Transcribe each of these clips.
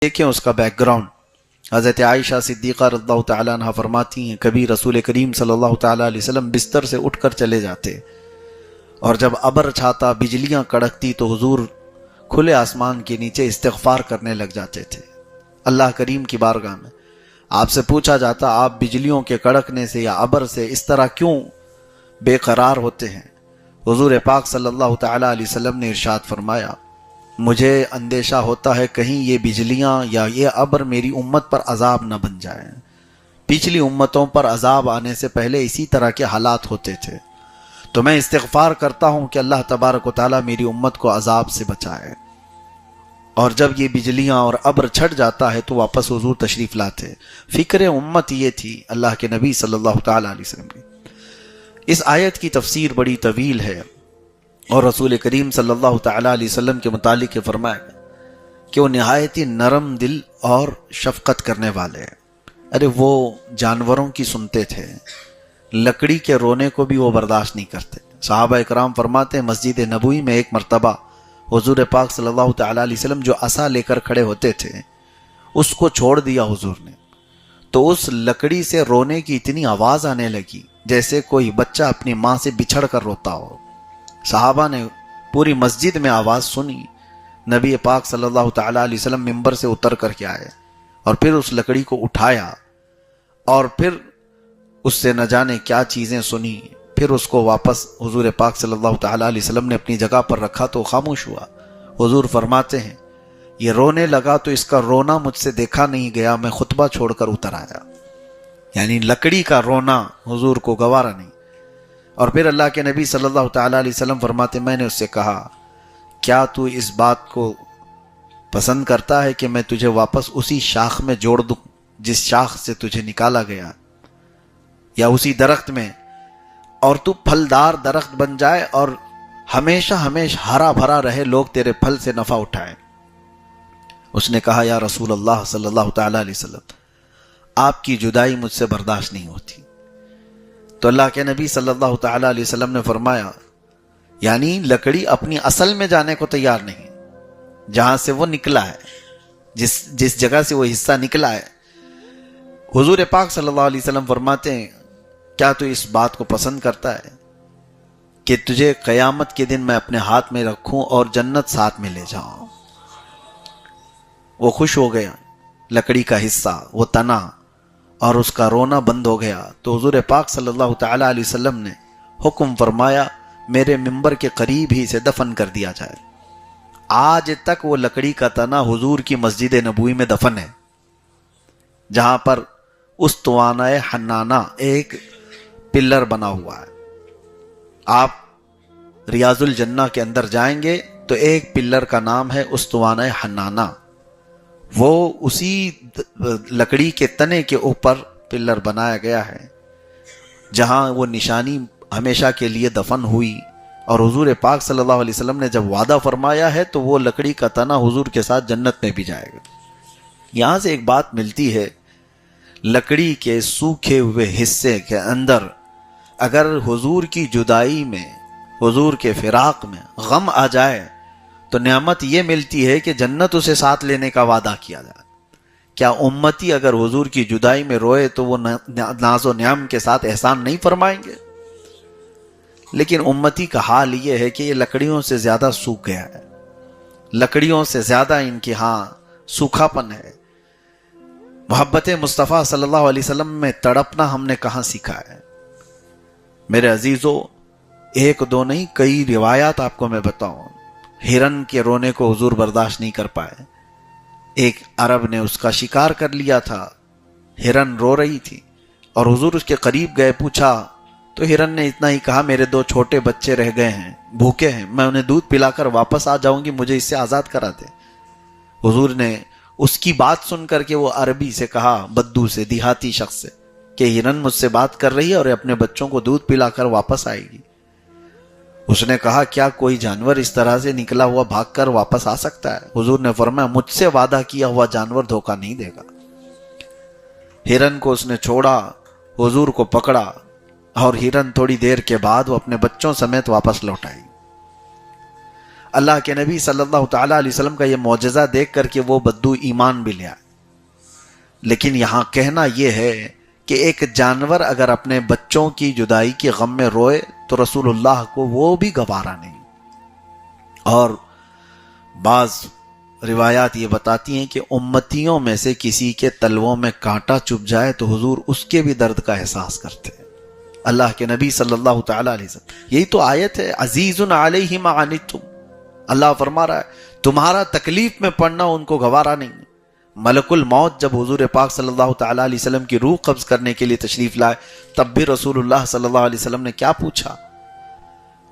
دیکھیں اس کا back ground. حضرت عائشہ صدیقہ رضی اللہ تعالیٰ عنہ فرماتی ہیں کبھی رسول کریم صلی اللہ تعالیٰ علیہ وسلم بستر سے اٹھ کر چلے جاتے اور جب ابر چھاتا بجلیاں کڑکتی تو حضور کھلے آسمان کے نیچے استغفار کرنے لگ جاتے تھے اللہ کریم کی بارگاہ میں۔ آپ سے پوچھا جاتا آپ بجلیوں کے کڑکنے سے یا ابر سے اس طرح کیوں بے قرار ہوتے ہیں؟ حضور پاک صلی اللہ تعالیٰ علیہ وسلم نے ارشاد فرمایا مجھے اندیشہ ہوتا ہے کہیں یہ بجلیاں یا یہ ابر میری امت پر عذاب نہ بن جائیں۔ پچھلی امتوں پر عذاب آنے سے پہلے اسی طرح کے حالات ہوتے تھے، تو میں استغفار کرتا ہوں کہ اللہ تبارک و تعالیٰ میری امت کو عذاب سے بچائے۔ اور جب یہ بجلیاں اور ابر چھٹ جاتا ہے تو واپس حضور تشریف لاتے۔ فکر امت یہ تھی اللہ کے نبی صلی اللہ تعالیٰ علیہ وسلم کی۔ اس آیت کی تفسیر بڑی طویل ہے اور رسول کریم صلی اللہ تعالیٰ علیہ وسلم کے متعلق یہ فرمایا کہ وہ نہایت ہی نرم دل اور شفقت کرنے والے ہیں۔ ارے وہ جانوروں کی سنتے تھے، لکڑی کے رونے کو بھی وہ برداشت نہیں کرتے۔ صحابہ اکرام فرماتے ہیں مسجد نبوی میں ایک مرتبہ حضور پاک صلی اللہ تعالیٰ علیہ وسلم جو عصا لے کر کھڑے ہوتے تھے اس کو چھوڑ دیا حضور نے، تو اس لکڑی سے رونے کی اتنی آواز آنے لگی جیسے کوئی بچہ اپنی ماں سے بچھڑ کر روتا ہو۔ صحابہ نے پوری مسجد میں آواز سنی، نبی پاک صلی اللہ تعالیٰ علیہ وسلم ممبر سے اتر کر کے آئے اور پھر اس لکڑی کو اٹھایا اور پھر اس سے نہ جانے کیا چیزیں سنی، پھر اس کو واپس حضور پاک صلی اللہ تعالیٰ علیہ وسلم نے اپنی جگہ پر رکھا تو خاموش ہوا۔ حضور فرماتے ہیں یہ رونے لگا تو اس کا رونا مجھ سے دیکھا نہیں گیا، میں خطبہ چھوڑ کر اتر آیا۔ یعنی لکڑی کا رونا حضور کو گوارا نہیں۔ اور پھر اللہ کے نبی صلی اللہ تعالیٰ علیہ وسلم فرماتے میں نے اس سے کہا کیا تو اس بات کو پسند کرتا ہے کہ میں تجھے واپس اسی شاخ میں جوڑ دوں جس شاخ سے تجھے نکالا گیا، یا اسی درخت میں، اور تو پھلدار درخت بن جائے اور ہمیشہ ہرا بھرا رہے، لوگ تیرے پھل سے نفع اٹھائیں؟ اس نے کہا یا رسول اللہ صلی اللہ تعالیٰ علیہ وسلم آپ کی جدائی مجھ سے برداشت نہیں ہوتی۔ تو اللہ کے نبی صلی اللہ تعالیٰ علیہ وسلم نے فرمایا یعنی لکڑی اپنی اصل میں جانے کو تیار نہیں، جہاں سے وہ نکلا ہے، جس جگہ سے وہ حصہ نکلا ہے۔ حضور پاک صلی اللہ علیہ وسلم فرماتے ہیں کیا تو اس بات کو پسند کرتا ہے کہ تجھے قیامت کے دن میں اپنے ہاتھ میں رکھوں اور جنت ساتھ میں لے جاؤں؟ وہ خوش ہو گیا، لکڑی کا حصہ وہ تنا اور اس کا رونا بند ہو گیا۔ تو حضور پاک صلی اللہ تعالیٰ علیہ وسلم نے حکم فرمایا میرے ممبر کے قریب ہی سے دفن کر دیا جائے۔ آج تک وہ لکڑی کا تنا حضور کی مسجد نبوی میں دفن ہے، جہاں پر استوانہ حنانہ ایک پلر بنا ہوا ہے۔ آپ ریاض الجنہ کے اندر جائیں گے تو ایک پلر کا نام ہے استوانہ حنانہ، وہ اسی لکڑی کے تنے کے اوپر پلر بنایا گیا ہے جہاں وہ نشانی ہمیشہ کے لیے دفن ہوئی۔ اور حضور پاک صلی اللہ علیہ وسلم نے جب وعدہ فرمایا ہے تو وہ لکڑی کا تنا حضور کے ساتھ جنت میں بھی جائے گا۔ یہاں سے ایک بات ملتی ہے، لکڑی کے سوکھے ہوئے حصے کے اندر اگر حضور کی جدائی میں، حضور کے فراق میں غم آ جائے تو نعمت یہ ملتی ہے کہ جنت اسے ساتھ لینے کا وعدہ کیا جائے۔ کیا امتی اگر حضور کی جدائی میں روئے تو وہ ناز و نعم کے ساتھ احسان نہیں فرمائیں گے؟ لیکن امتی کا حال یہ ہے کہ یہ لکڑیوں سے زیادہ سوکھ گیا ہے، لکڑیوں سے زیادہ ان کی سوکھا پن ہے۔ محبت مصطفیٰ صلی اللہ علیہ وسلم میں تڑپنا ہم نے کہاں سیکھا ہے؟ میرے عزیزو، ایک دو نہیں کئی روایات آپ کو میں بتاؤں۔ ہرن کے رونے کو حضور برداشت نہیں کر پائے۔ ایک عرب نے اس کا شکار کر لیا تھا، ہرن رو رہی تھی اور حضور اس کے قریب گئے، پوچھا تو ہرن نے اتنا ہی کہا میرے دو چھوٹے بچے رہ گئے ہیں، بھوکے ہیں، میں انہیں دودھ پلا کر واپس آ جاؤں گی، مجھے اس سے آزاد کرا دے۔ حضور نے اس کی بات سن کر کے وہ عربی سے کہا، بدو سے، دیہاتی شخص سے، کہ ہرن مجھ سے بات کر رہی ہے اور اپنے بچوں کو دودھ پلا کر واپس آئے گی۔ اس نے کہا کیا کوئی جانور اس طرح سے نکلا ہوا بھاگ کر واپس آ سکتا ہے؟ حضور نے فرمایا مجھ سے وعدہ کیا ہوا جانور دھوکہ نہیں دے گا۔ ہرن کو اس نے چھوڑا، حضور کو پکڑا اور ہرن تھوڑی دیر کے بعد وہ اپنے بچوں سمیت واپس لوٹ آئی۔ اللہ کے نبی صلی اللہ تعالیٰ علیہ وسلم کا یہ معجزہ دیکھ کر کے وہ بدو ایمان بھی لیا. لیکن یہاں کہنا یہ ہے کہ ایک جانور اگر اپنے بچوں کی جدائی کے غم میں روئے تو رسول اللہ کو وہ بھی گوارا نہیں. اور بعض روایات یہ بتاتی ہیں کہ امتیوں میں سے کسی کے تلووں میں کانٹا چبھ جائے تو حضور اس کے بھی درد کا احساس کرتے ہیں. اللہ کے نبی صلی اللہ تعالیٰ علیہ وسلم, یہی تو آیت ہے, عزیز علیہ ما عنتم. اللہ فرما رہا ہے تمہارا تکلیف میں پڑنا ان کو گوارا نہیں. ملک الموت جب حضور پاک صلی اللہ تعالیٰ علیہ وسلم کی روح قبض کرنے کے لیے تشریف لائے تب بھی رسول اللہ صلی اللہ علیہ وسلم نے کیا پوچھا؟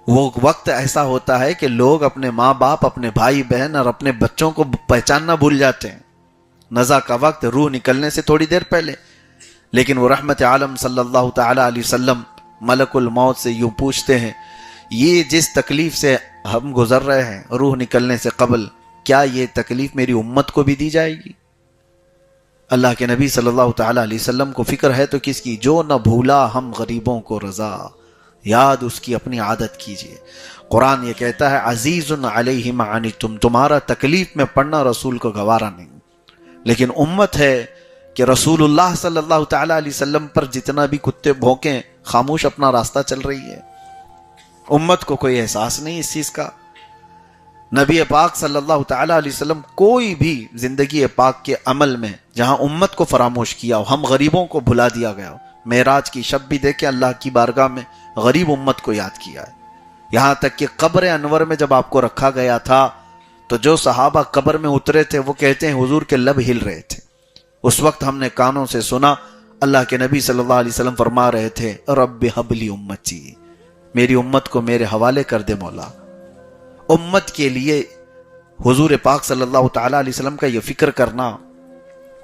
وہ وقت ایسا ہوتا ہے کہ لوگ اپنے ماں باپ, اپنے بھائی بہن اور اپنے بچوں کو پہچاننا بھول جاتے ہیں. نزع کا وقت روح نکلنے سے تھوڑی دیر پہلے. لیکن وہ رحمت عالم صلی اللہ تعالیٰ علیہ وسلم ملک الموت سے یوں پوچھتے ہیں, یہ جس تکلیف سے ہم گزر رہے ہیں روح نکلنے سے قبل, کیا یہ تکلیف میری امت کو بھی دی جائے گی؟ اللہ کے نبی صلی اللہ تعالیٰ علیہ وسلم کو فکر ہے تو کس کی؟ جو نہ بھولا ہم غریبوں کو رضا, یاد اس کی اپنی عادت کیجئے. قرآن یہ کہتا ہے عزیز علیہ ما عنتم, تمہارا تکلیف میں پڑنا رسول کو گوارا نہیں. لیکن امت ہے کہ رسول اللہ صلی اللہ تعالیٰ علیہ وسلم پر جتنا بھی کتے بھونکیں خاموش اپنا راستہ چل رہی ہے. امت کو کوئی احساس نہیں اس چیز کا. نبی پاک صلی اللہ تعالیٰ علیہ وسلم کوئی بھی زندگی پاک کے عمل میں جہاں امت کو فراموش کیا ہو, ہم غریبوں کو بھلا دیا گیا ہو. معراج کی شب بھی دیکھیں اللہ کی بارگاہ میں غریب امت کو یاد کیا ہے. یہاں تک کہ قبر انور میں جب آپ کو رکھا گیا تھا تو جو صحابہ قبر میں اترے تھے وہ کہتے ہیں حضور کے لب ہل رہے تھے. اس وقت ہم نے کانوں سے سنا اللہ کے نبی صلی اللہ علیہ وسلم فرما رہے تھے رب ہب لی امتی, میری امت کو میرے حوالے کر دے مولا. امت کے لیے حضور پاک صلی اللہ تعالیٰ علیہ وسلم کا یہ فکر کرنا,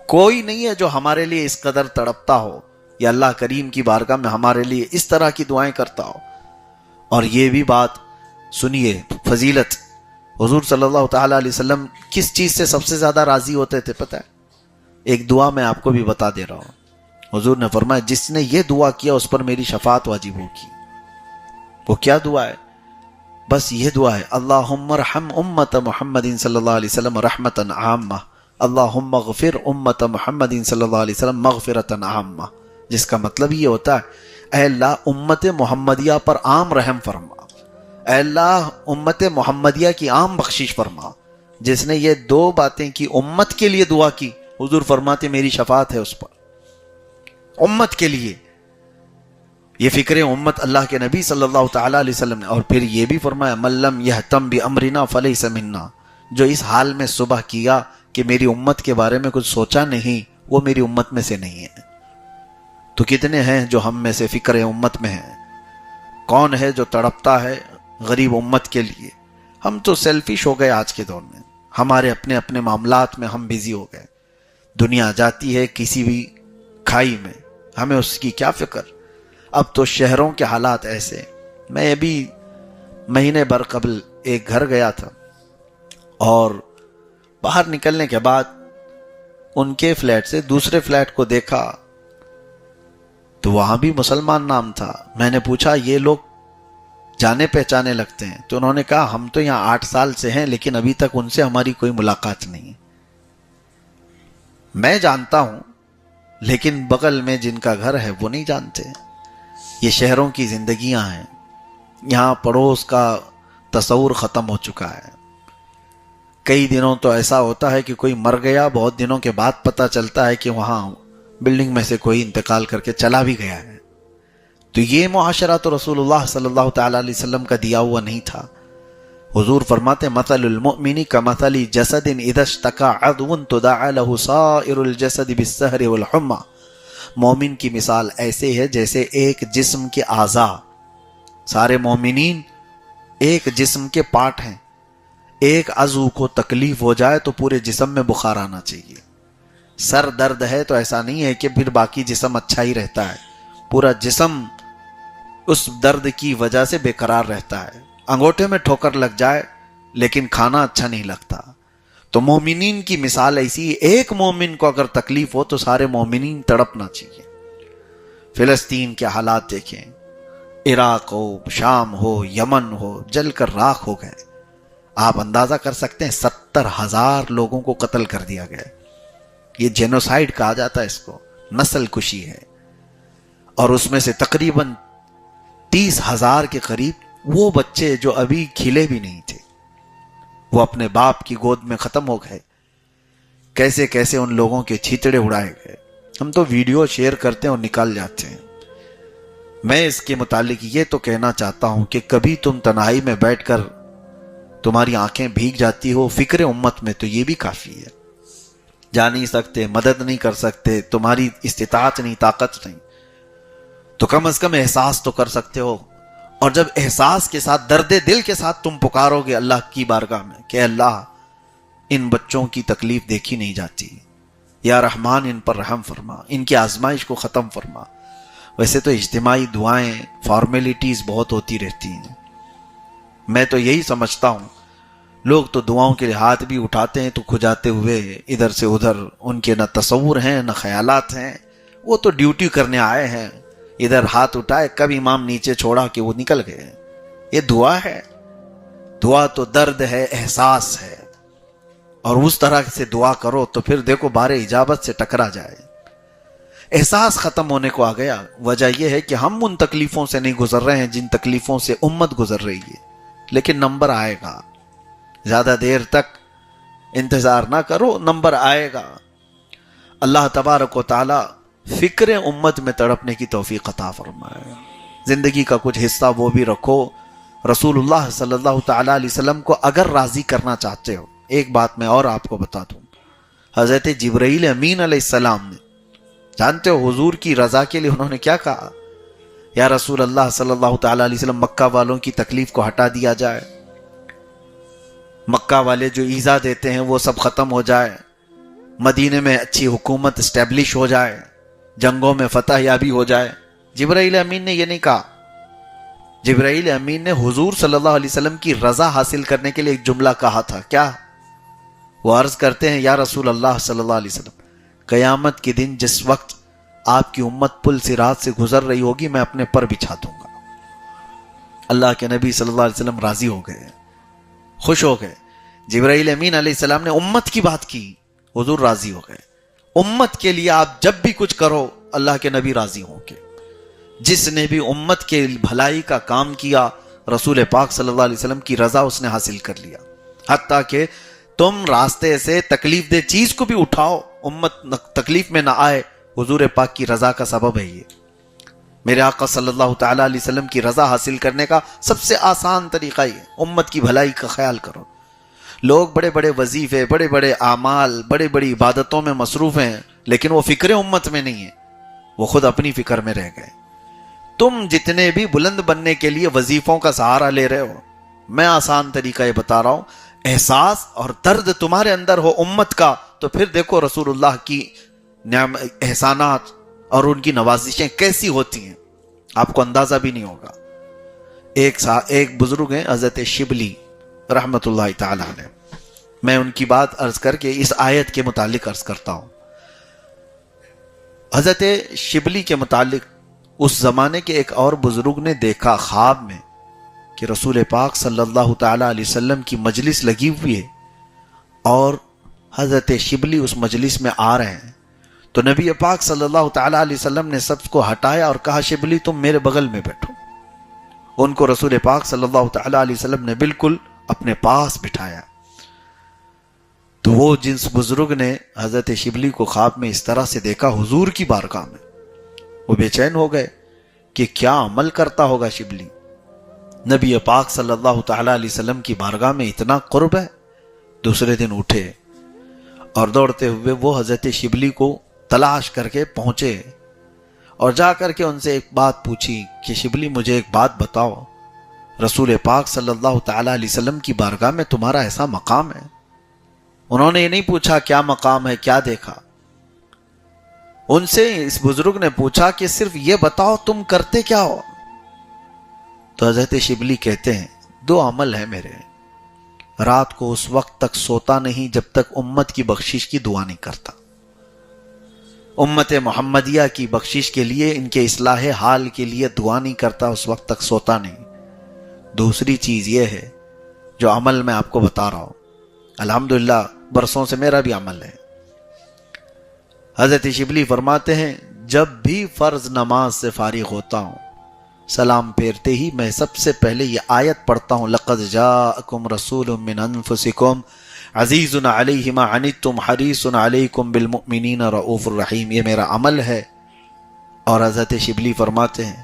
کوئی نہیں ہے جو ہمارے لیے اس قدر تڑپتا ہو یا اللہ کریم کی بارگاہ میں ہمارے لیے اس طرح کی دعائیں کرتا ہو. اور یہ بھی بات سنیے, فضیلت, حضور صلی اللہ تعالیٰ علیہ وسلم کس چیز سے سب سے زیادہ راضی ہوتے تھے پتہ ہے؟ ایک دعا میں آپ کو بھی بتا دے رہا ہوں. حضور نے فرمایا جس نے یہ دعا کیا اس پر میری شفاعت واجب ہوگی. وہ کیا دعا ہے؟ بس یہ دعا ہے, اللہم ارحم امت محمد صلی اللہ علیہ وسلم رحمتا عامہ, اللہم اغفر امت محمد صلی اللہ علیہ وسلم مغفرتا عامہ. جس کا مطلب یہ ہوتا ہے اے اللہ امت محمدیہ پر عام رحم فرما, اے اللہ امت محمدیہ کی عام بخشش فرما. جس نے یہ دو باتیں کی, امت کے لیے دعا کی, حضور فرماتے میری شفاعت ہے اس پر, امت کے لیے. یہ فکر امت اللہ کے نبی صلی اللہ تعالیٰ علیہ وسلم نے. اور پھر یہ بھی فرمایا من لم یہتم بامرنا فلیس منا, جو اس حال میں صبح کیا کہ میری امت کے بارے میں کچھ سوچا نہیں وہ میری امت میں سے نہیں ہے. تو کتنے ہیں جو ہم میں سے فکر امت میں ہیں؟ کون ہے جو تڑپتا ہے غریب امت کے لیے؟ ہم تو سیلفش ہو گئے آج کے دور میں, ہمارے اپنے اپنے معاملات میں ہم بیزی ہو گئے. دنیا جاتی ہے کسی بھی کھائی میں, ہمیں اس کی کیا فکر. اب تو شہروں کے حالات ایسے. میں ابھی مہینے بھر قبل ایک گھر گیا تھا اور باہر نکلنے کے بعد ان کے فلیٹ سے دوسرے فلیٹ کو دیکھا تو وہاں بھی مسلمان نام تھا. میں نے پوچھا یہ لوگ جانے پہچانے لگتے ہیں؟ تو انہوں نے کہا ہم تو یہاں 8 سال سے ہیں لیکن ابھی تک ان سے ہماری کوئی ملاقات نہیں. میں جانتا ہوں لیکن بغل میں جن کا گھر ہے وہ نہیں جانتے. یہ شہروں کی زندگیاں ہیں, یہاں پڑوس کا تصور ختم ہو چکا ہے. کئی دنوں تو ایسا ہوتا ہے کہ کوئی مر گیا, بہت دنوں کے بعد پتہ چلتا ہے کہ وہاں بلڈنگ میں سے کوئی انتقال کر کے چلا بھی گیا ہے. تو یہ معاشرہ تو رسول اللہ صلی اللہ تعالیٰ علیہ وسلم کا دیا ہوا نہیں تھا. حضور فرماتے مثل المؤمن کمثل جسد اذا اشتكى عضو تداعى له سائر الجسد بالسهر والحمى. مومن کی مثال ایسے ہے جیسے ایک جسم کے اعضاء, سارے مومنین ایک جسم کے پارٹ ہیں. ایک عضو کو تکلیف ہو جائے تو پورے جسم میں بخار آنا چاہیے. سر درد ہے تو ایسا نہیں ہے کہ پھر باقی جسم اچھا ہی رہتا ہے, پورا جسم اس درد کی وجہ سے بے قرار رہتا ہے. انگوٹھے میں ٹھوکر لگ جائے لیکن کھانا اچھا نہیں لگتا. تو مومنین کی مثال ایسی ہے, ایک مومن کو اگر تکلیف ہو تو سارے مومنین تڑپنا چاہیے. فلسطین کے حالات دیکھیں, عراق ہو, شام ہو, یمن ہو, جل کر راکھ ہو گئے. آپ اندازہ کر سکتے ہیں 70,000 لوگوں کو قتل کر دیا گیا. یہ جینوسائیڈ کہا جاتا ہے اس کو، نسل کشی ہے. اور اس میں سے تقریباً 30,000 کے قریب وہ بچے جو ابھی کھلے بھی نہیں تھے وہ اپنے باپ کی گود میں ختم ہو گئے. کیسے کیسے ان لوگوں کے چھیتڑے اڑائے گئے. ہم تو ویڈیو شیئر کرتے ہیں اور نکال جاتے ہیں. میں اس کے متعلق یہ تو کہنا چاہتا ہوں کہ کبھی تم تنہائی میں بیٹھ کر تمہاری آنکھیں بھیگ جاتی ہو فکر امت میں تو یہ بھی کافی ہے. جا نہیں سکتے، مدد نہیں کر سکتے، تمہاری استطاعت نہیں، طاقت نہیں، تو کم از کم احساس تو کر سکتے ہو. اور جب احساس کے ساتھ، درد دل کے ساتھ تم پکارو گے اللہ کی بارگاہ میں کہ اللہ ان بچوں کی تکلیف دیکھی نہیں جاتی، یا رحمان ان پر رحم فرما، ان کی آزمائش کو ختم فرما. ویسے تو اجتماعی دعائیں، فارمیلٹیز بہت ہوتی رہتی ہیں. میں تو یہی سمجھتا ہوں لوگ تو دعاؤں کے لیے ہاتھ بھی اٹھاتے ہیں تو کھجاتے ہوئے ادھر سے ادھر، ان کے نہ تصور ہیں نہ خیالات ہیں. وہ تو ڈیوٹی کرنے آئے ہیں، ادھر ہاتھ اٹھائے، کب امام نیچے چھوڑا کہ وہ نکل گئے. یہ دعا ہے؟ دعا تو درد ہے، احساس ہے. اور اس طرح سے دعا کرو تو پھر دیکھو بار اجابت سے ٹکرا جائے. احساس ختم ہونے کو آ گیا. وجہ یہ ہے کہ ہم ان تکلیفوں سے نہیں گزر رہے ہیں جن تکلیفوں سے امت گزر رہی ہے. لیکن نمبر آئے گا، زیادہ دیر تک انتظار نہ کرو، نمبر آئے گا. اللہ تبارک و تعالی فکر امت میں تڑپنے کی توفیق عطا فرمائے. زندگی کا کچھ حصہ وہ بھی رکھو. رسول اللہ صلی اللہ تعالی علیہ وسلم کو اگر راضی کرنا چاہتے ہو، ایک بات میں اور آپ کو بتا دوں، حضرت جبرائیل امین علیہ السلام نے، جانتے ہو حضور کی رضا کے لیے انہوں نے کیا کہا؟ یا رسول اللہ صلی اللہ تعالی علیہ وسلم، مکہ والوں کی تکلیف کو ہٹا دیا جائے، مکہ والے جو ایذا دیتے ہیں وہ سب ختم ہو جائے، مدینے میں اچھی حکومت اسٹیبلش ہو جائے، جنگوں میں فتح یابی ہو جائے. جبرائیل امین نے یہ نہیں کہا. جبرائیل امین نے حضور صلی اللہ علیہ وسلم کی رضا حاصل کرنے کے لیے ایک جملہ کہا تھا. کیا؟ وہ عرض کرتے ہیں، یا رسول اللہ صلی اللہ علیہ وسلم، قیامت کے دن جس وقت آپ کی امت پل صراط سے گزر رہی ہوگی میں اپنے پر بچھا دوں گا. اللہ کے نبی صلی اللہ علیہ وسلم راضی ہو گئے، خوش ہو گئے. جبرائیل امین علیہ السلام نے امت کی بات کی، حضور راضی ہو گئے. امت کے لیے آپ جب بھی کچھ کرو اللہ کے نبی راضی ہوں گے. جس نے بھی امت کے بھلائی کا کام کیا رسول پاک صلی اللہ علیہ وسلم کی رضا اس نے حاصل کر لیا. حتیٰ کہ تم راستے سے تکلیف دہ چیز کو بھی اٹھاؤ، امت تکلیف میں نہ آئے، حضور پاک کی رضا کا سبب ہے. یہ میرے آقا صلی اللہ تعالی علیہ وسلم کی رضا حاصل کرنے کا سب سے آسان طریقہ یہ، امت کی بھلائی کا خیال کرو. لوگ بڑے بڑے وظیفے، بڑے بڑے اعمال، بڑی بڑی عبادتوں میں مصروف ہیں، لیکن وہ فکر امت میں نہیں ہے، وہ خود اپنی فکر میں رہ گئے. تم جتنے بھی بلند بننے کے لیے وظیفوں کا سہارا لے رہے ہو، میں آسان طریقہ یہ بتا رہا ہوں، احساس اور درد تمہارے اندر ہو امت کا، تو پھر دیکھو رسول اللہ کی احسانات اور ان کی نوازشیں کیسی ہوتی ہیں، آپ کو اندازہ بھی نہیں ہوگا. ایک بزرگ ہیں حضرت شبلی رحمت اللہ تعالی علیہ، میں ان کی بات عرض کر کے اس آیت کے متعلق عرض کرتا ہوں. حضرت شبلی کے متعلق اس زمانے کے ایک اور بزرگ نے دیکھا خواب میں کہ رسول پاک صلی اللہ تعالی علیہ وسلم کی مجلس لگی ہوئی ہے اور حضرت شبلی اس مجلس میں آ رہے ہیں. تو نبی پاک صلی اللہ تعالی علیہ وسلم نے سب کو ہٹایا اور کہا، شبلی تم میرے بغل میں بیٹھو. ان کو رسول پاک صلی اللہ تعالی علیہ وسلم نے بالکل اپنے پاس بٹھایا. تو وہ جنس بزرگ نے حضرت شبلی کو خواب میں اس طرح سے دیکھا حضور کی بارگاہ میں، وہ بے چین ہو گئے کہ کیا عمل کرتا ہوگا شبلی. نبی پاک صلی اللہ تعالی علیہ وسلم کی بارگاہ میں اتنا قرب ہے. دوسرے دن اٹھے اور دوڑتے ہوئے وہ حضرت شبلی کو تلاش کر کے پہنچے اور جا کر کے ان سے ایک بات پوچھی کہ شبلی مجھے ایک بات بتاؤ، رسول پاک صلی اللہ تعالی علیہ وسلم کی بارگاہ میں تمہارا ایسا مقام ہے. انہوں نے یہ نہیں پوچھا کیا مقام ہے، کیا دیکھا. ان سے اس بزرگ نے پوچھا کہ صرف یہ بتاؤ تم کرتے کیا ہو. تو حضرت شبلی کہتے ہیں، 2 عمل ہے میرے. رات کو اس وقت تک سوتا نہیں جب تک امت کی بخشش کی دعا نہیں کرتا. امت محمدیہ کی بخشش کے لیے، ان کے اصلاح حال کے لیے دعا نہیں کرتا، اس وقت تک سوتا نہیں. دوسری چیز یہ ہے جو عمل میں آپ کو بتا رہا ہوں، الحمدللہ برسوں سے میرا بھی عمل ہے۔ حضرت شبلی فرماتے ہیں جب بھی فرض نماز سے فارغ ہوتا ہوں، سلام پھیرتے ہی میں سب سے پہلے یہ آیت پڑھتا ہوں، لَقَدْ جَاءَكُمْ رَسُولٌ مِّنْ أَنفُسِكُمْ عَزِيزٌ عَلَيْهِ مَا عَنِتُّمْ حَرِيصٌ عَلَيْكُمْ بِالْمُؤْمِنِينَ رَءُوفٌ الرَّحِيمٌ۔ یہ میرا عمل ہے۔ اور حضرت شبلی فرماتے ہیں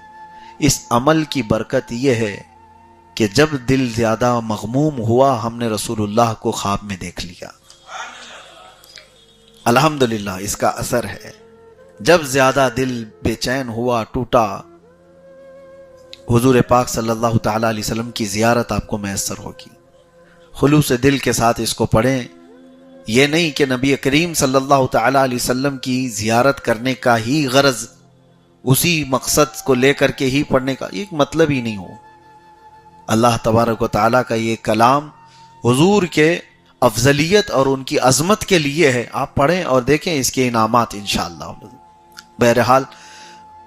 اس عمل کی برکت یہ ہے کہ جب دل زیادہ مغموم ہوا ہم نے رسول اللہ کو خواب میں دیکھ لیا۔ الحمدللہ اس کا اثر ہے۔ جب زیادہ دل بے چین ہوا، ٹوٹا، حضور پاک صلی اللہ تعالی علیہ وسلم کی زیارت آپ کو میسر ہوگی۔ خلوص دل کے ساتھ اس کو پڑھیں۔ یہ نہیں کہ نبی کریم صلی اللہ تعالی علیہ وسلم کی زیارت کرنے کا ہی غرض، اسی مقصد کو لے کر کے ہی پڑھنے کا ایک مطلب ہی نہیں ہو۔ اللہ تبارک و تعالیٰ کا یہ کلام حضور کے افضلیت اور ان کی عظمت کے لیے ہے، آپ پڑھیں اور دیکھیں اس کے انعامات انشاءاللہ۔ بہرحال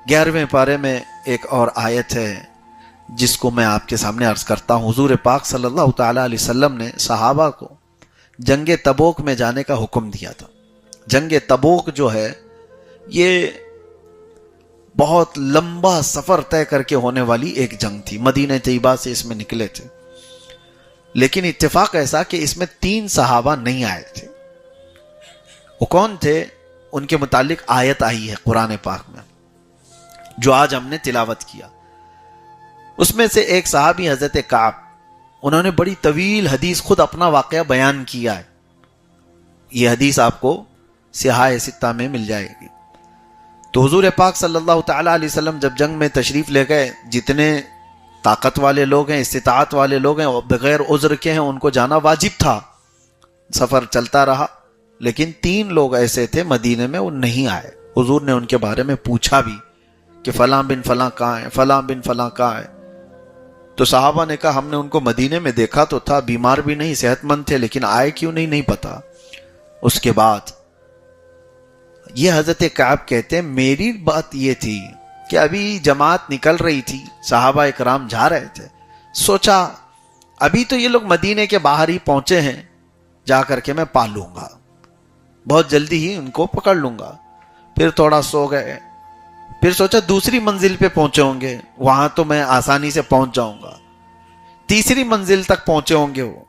11ویں پارے میں ایک اور آیت ہے جس کو میں آپ کے سامنے عرض کرتا ہوں۔ حضور پاک صلی اللہ تعالیٰ علیہ وسلم نے صحابہ کو جنگ تبوک میں جانے کا حکم دیا تھا۔ جنگ تبوک جو ہے یہ بہت لمبا سفر طے کر کے ہونے والی ایک جنگ تھی، مدینہ طیبہ سے اس میں نکلے تھے، لیکن اتفاق ایسا کہ اس میں 3 صحابہ نہیں آئے تھے۔ وہ کون تھے؟ ان کے متعلق آیت آئی ہے قرآن پاک میں جو آج ہم نے تلاوت کیا۔ اس میں سے ایک صحابی حضرت کعب، انہوں نے بڑی طویل حدیث خود اپنا واقعہ بیان کیا ہے۔ یہ حدیث آپ کو سیاہ ستہ میں مل جائے گی۔ تو حضور پاک صلی اللہ تعالیٰ علیہ وسلم جب جنگ میں تشریف لے گئے، جتنے طاقت والے لوگ ہیں، استطاعت والے لوگ ہیں، بغیر عذر کے ہیں، ان کو جانا واجب تھا۔ سفر چلتا رہا، لیکن 3 لوگ ایسے تھے مدینے میں، وہ نہیں آئے۔ حضور نے ان کے بارے میں پوچھا بھی کہ فلاں بن فلاں کہاں ہے، فلاں بن فلاں کہاں ہے؟ تو صحابہ نے کہا ہم نے ان کو مدینے میں دیکھا تو تھا، بیمار بھی نہیں، صحت مند تھے، لیکن آئے کیوں نہیں پتا۔ اس کے بعد یہ حضرت کعب کہتے ہیں میری بات یہ تھی کہ ابھی جماعت نکل رہی تھی، صحابہ اکرام جا رہے تھے، سوچا ابھی تو یہ لوگ مدینے کے باہر ہی پہنچے ہیں، جا کر کے میں پا لوں گا، بہت جلدی ہی ان کو پکڑ لوں گا۔ پھر تھوڑا سو گئے، پھر سوچا دوسری منزل پہ پہنچے ہوں گے، وہاں تو میں آسانی سے پہنچ جاؤں گا۔ تیسری منزل تک پہنچے ہوں گے، وہ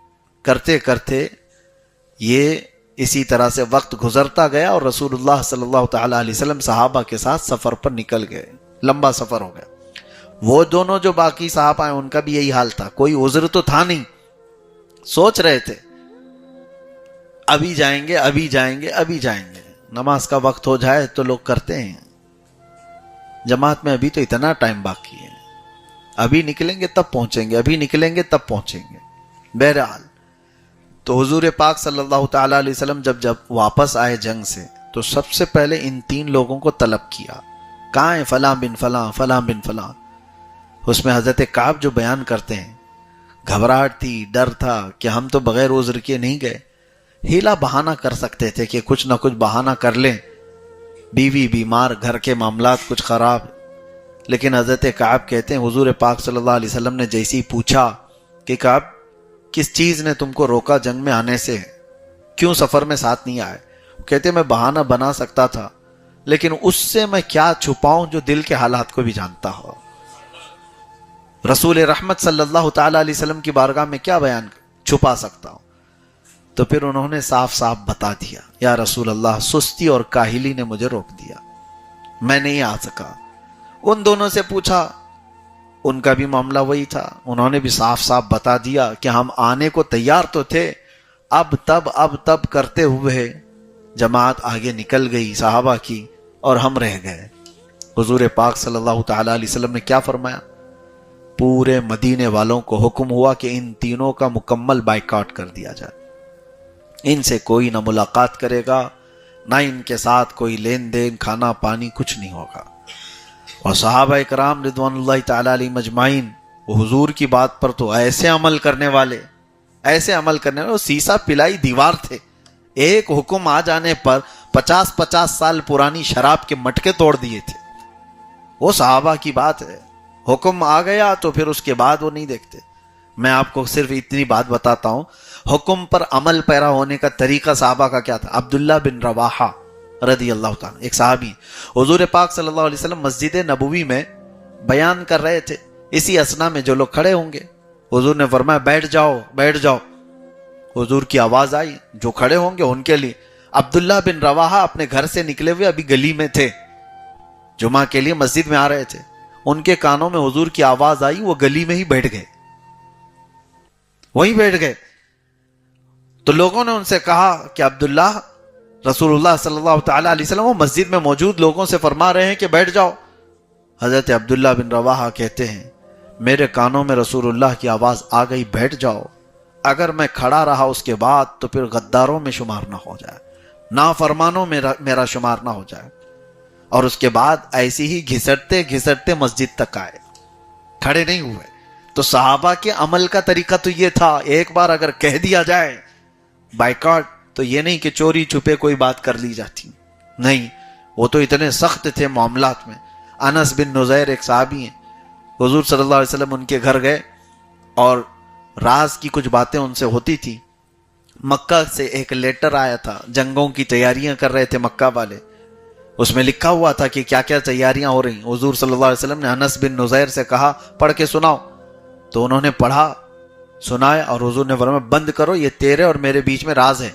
کرتے کرتے یہ اسی طرح سے وقت گزرتا گیا اور رسول اللہ صلی اللہ تعالیٰ علیہ وسلم صحابہ کے ساتھ سفر پر نکل گئے۔ لمبا سفر ہو گیا۔ وہ دونوں جو باقی صحابہ ہیں ان کا بھی یہی حال تھا، کوئی عذر تو تھا نہیں، سوچ رہے تھے ابھی جائیں گے، ابھی جائیں گے، ابھی جائیں گے، نماز کا وقت ہو جائے تو لوگ کرتے ہیں، جماعت میں ابھی تو اتنا ٹائم باقی ہے، ابھی نکلیں گے تب پہنچیں گے، ابھی نکلیں گے تب پہنچیں گے۔ بہرحال تو حضور پاک صلی اللہ تعالیٰ علیہ وسلم جب واپس آئے جنگ سے تو سب سے پہلے ان 3 لوگوں کو طلب کیا، کہاں ہیں؟ فلاں بن فلاں، فلاں بن فلاں۔ اس میں حضرت کعب جو بیان کرتے ہیں گھبراہٹ تھی، ڈر تھا کہ ہم تو بغیر عذر کے نہیں گئے، ہیلا بہانہ کر سکتے تھے کہ کچھ نہ کچھ بہانہ کر لیں، بیوی بیمار، گھر کے معاملات کچھ خراب، لیکن حضرت کعب کہتے ہیں حضور پاک صلی اللہ علیہ وسلم نے جیسے ہی پوچھا کہ کعب کس چیز نے تم کو روکا جنگ میں آنے سے، کیوں سفر میں ساتھ نہیں آئے؟ کہتے میں بہانہ بنا سکتا تھا، لیکن اس سے میں کیا چھپاؤں جو دل کے حالات کو بھی جانتا ہو۔ رسول رحمت صلی اللہ تعالیٰ علیہ وسلم کی بارگاہ میں کیا بیان چھپا سکتا ہوں؟ تو پھر انہوں نے صاف صاف بتا دیا، یا رسول اللہ سستی اور کاہلی نے مجھے روک دیا، میں نہیں آ سکا۔ ان دونوں سے پوچھا، ان کا بھی معاملہ وہی تھا، انہوں نے بھی صاف صاف بتا دیا کہ ہم آنے کو تیار تو تھے، اب تب کرتے ہوئے جماعت آگے نکل گئی صحابہ کی اور ہم رہ گئے۔ حضور پاک صلی اللہ تعالیٰ علیہ وسلم نے کیا فرمایا؟ پورے مدینے والوں کو حکم ہوا کہ ان تینوں کا مکمل بائیکاٹ کر دیا جائے، ان سے کوئی نہ ملاقات کرے گا، نہ ان کے ساتھ کوئی لین دین، کھانا پانی کچھ نہیں ہوگا۔ اور صحابہ اکرام رضوان اللہ تعالیٰ علیہ مجمعین وہ حضور کی بات پر تو ایسے عمل کرنے والے، وہ سیسا پلائی دیوار تھے، ایک حکم آ جانے پر 50 سال پرانی شراب کے مٹکے توڑ دیے تھے۔ وہ صحابہ کی بات ہے، حکم آ گیا تو پھر اس کے بعد وہ نہیں دیکھتے، میں آپ کو صرف اتنی بات بتاتا ہوں، حکم پر عمل پیرا ہونے کا طریقہ صحابہ کا کیا تھا۔ عبداللہ بن رواحہ رضی اللہ تعالیٰ، ایک صحابی، حضور پاک صلی اللہ علیہ وسلم مسجد نبوی میں بیان کر رہے تھے، اسی اسنا میں جو لوگ کھڑے ہوں گے، حضور نے فرمایا بیٹھ جاؤ بیٹھ جاؤ۔ حضور کی آواز آئی، جو کھڑے ہوں گے ان کے لیے۔ عبداللہ بن رواحہ اپنے گھر سے نکلے ہوئے ابھی گلی میں تھے، جمعہ کے لیے مسجد میں آ رہے تھے، ان کے کانوں میں حضور کی آواز آئی، وہ گلی میں ہی بیٹھ گئے، وہیں بیٹھ گئے۔ تو لوگوں نے ان سے کہا کہ عبداللہ، رسول اللہ صلی اللہ تعالیٰ علیہ وسلم وہ مسجد میں موجود لوگوں سے فرما رہے ہیں کہ بیٹھ جاؤ۔ حضرت عبداللہ بن رواحہ کہتے ہیں میرے کانوں میں رسول اللہ کی آواز آ گئی بیٹھ جاؤ، اگر میں کھڑا رہا اس کے بعد تو پھر غداروں میں شمار نہ ہو جائے، نافرمانوں میں میرا شمار نہ ہو جائے۔ اور اس کے بعد ایسی ہی گھسٹتے گھسٹتے مسجد تک آئے، کھڑے نہیں ہوئے۔ تو صحابہ کے عمل کا طریقہ تو یہ تھا، ایک بار اگر کہہ دیا جائے بائیکاٹ، تو یہ نہیں کہ چوری چھپے کوئی بات کر لی جاتی، نہیں، وہ تو اتنے سخت تھے معاملات میں۔ انس بن نزیر ایک صحابی ہیں، حضور صلی اللہ علیہ وسلم ان کے گھر گئے اور راز کی کچھ باتیں ان سے ہوتی تھی۔ مکہ سے ایک لیٹر آیا تھا، جنگوں کی تیاریاں کر رہے تھے مکہ والے، اس میں لکھا ہوا تھا کہ کیا کیا تیاریاں ہو رہی۔ حضور صلی اللہ علیہ وسلم نے انس بن نزیر سے کہا پڑھ کے سناؤ، تو انہوں نے پڑھا، سنایا، اور حضور نے فرمایا بند کرو، یہ تیرے اور میرے بیچ میں راز ہے،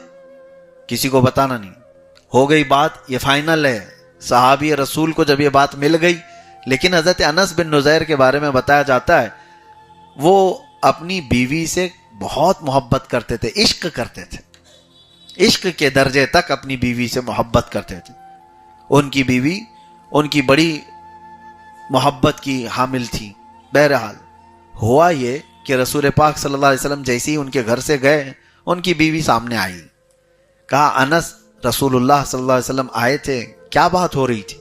کسی کو بتانا نہیں۔ ہو گئی بات، یہ فائنل ہے۔ صحابی رسول کو جب یہ بات مل گئی، لیکن حضرت انس بن نزیر کے بارے میں بتایا جاتا ہے وہ اپنی بیوی سے بہت محبت کرتے تھے، عشق کرتے تھے، عشق کے درجے تک اپنی بیوی سے محبت کرتے تھے۔ ان کی بیوی ان کی بڑی محبت کی حامل تھی۔ بہرحال ہوا یہ کہ رسول پاک صلی اللہ علیہ وسلم جیسے ہی ان کے گھر سے گئے، ان کی بیوی سامنے آئی، کہا انس، رسول اللہ صلی اللہ علیہ وسلم آئے تھے، کیا بات ہو رہی تھی؟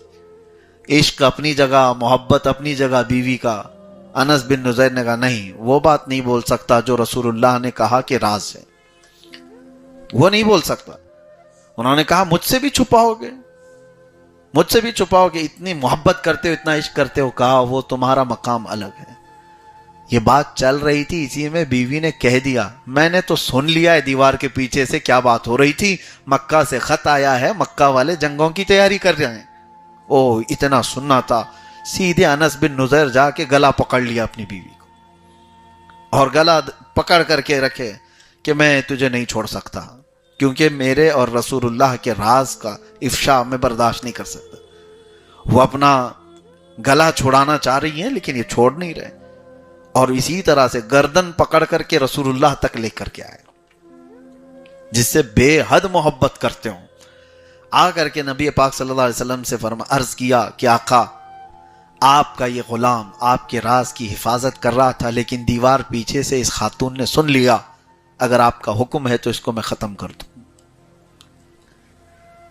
عشق اپنی جگہ، محبت اپنی جگہ بیوی کا۔ انس بن نزیر نے کہا نہیں، وہ بات نہیں بول سکتا جو رسول اللہ نے کہا کہ راز ہے، وہ نہیں بول سکتا۔ انہوں نے کہا مجھ سے بھی چھپاؤ گے، مجھ سے بھی چھپاؤ گے، اتنی محبت کرتے ہو، اتنا عشق کرتے ہو؟ کہا وہ تمہارا مقام الگ ہے۔ یہ بات چل رہی تھی، اسی میں بیوی نے کہہ دیا میں نے تو سن لیا ہے دیوار کے پیچھے سے کیا بات ہو رہی تھی، مکہ سے خط آیا ہے، مکہ والے جنگوں کی تیاری کر رہے ہیں۔ او اتنا سننا تھا، سیدھے انس بن نزیر جا کے گلا پکڑ لیا اپنی بیوی کو، اور گلا پکڑ کر کے رکھے کہ میں تجھے نہیں چھوڑ سکتا، کیونکہ میرے اور رسول اللہ کے راز کا افشا میں برداشت نہیں کر سکتا۔ وہ اپنا گلا چھڑانا چاہ رہی ہیں لیکن یہ چھوڑ نہیں رہے، اور اسی طرح سے گردن پکڑ کر کے رسول اللہ تک لے کر کے آئے، جس سے بے حد محبت کرتے ہوں۔ آ کر کے نبی پاک صلی اللہ علیہ وسلم سے عرض کیا کہ آقا، آپ کا یہ غلام آپ کے راز کی حفاظت کر رہا تھا، لیکن دیوار پیچھے سے اس خاتون نے سن لیا، اگر آپ کا حکم ہے تو اس کو میں ختم کر دوں۔